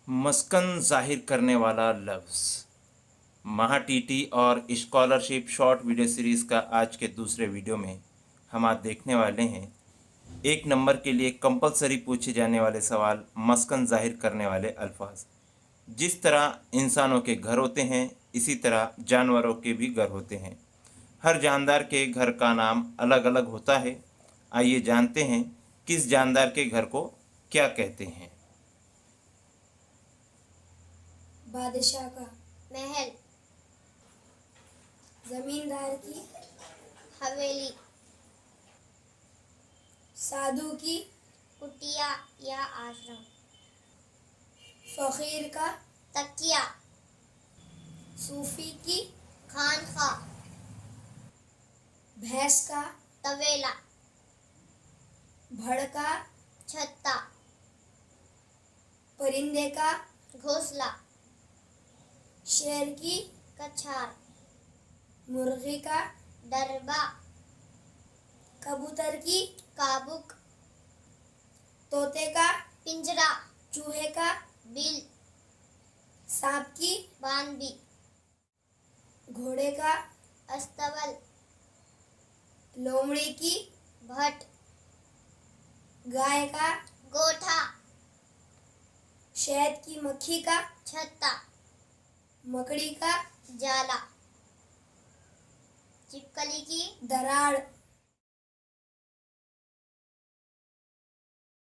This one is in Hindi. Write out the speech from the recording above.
मस्कन जाहिर करने वाला लफ्ज़। महा टीटी और स्कॉलरशिप शॉर्ट वीडियो सीरीज़ का आज के दूसरे वीडियो में हम आज देखने वाले हैं एक नंबर के लिए कंपलसरी पूछे जाने वाले सवाल, मस्कन जाहिर करने वाले अल्फाज। जिस तरह इंसानों के घर होते हैं इसी तरह जानवरों के भी घर होते हैं। हर जानदार के घर का नाम अलग अलग होता है। आइए जानते हैं किस जानदार के घर को क्या कहते हैं। बादशाह का, महल, जमींदार की, हवेली, साधु की, कुटिया या आश्रम, फकीर का, तकिया, सूफी की, खानखा, भैंस का, तबेला, भड़ का, छत्ता, परिंदे का, घोंसला, शेर की, कछार, मुर्गी का, डरबा, कबूतर की, काबुक, तोते का, पिंजरा, चूहे का, बिल, सांप की, बानबी, घोड़े का, अस्तबल, लोमड़ी की, भट, गाय का, गोठा, शहद की मक्खी का, छत्ता, मकड़ी का, जाला, छिपकली की, दराड़।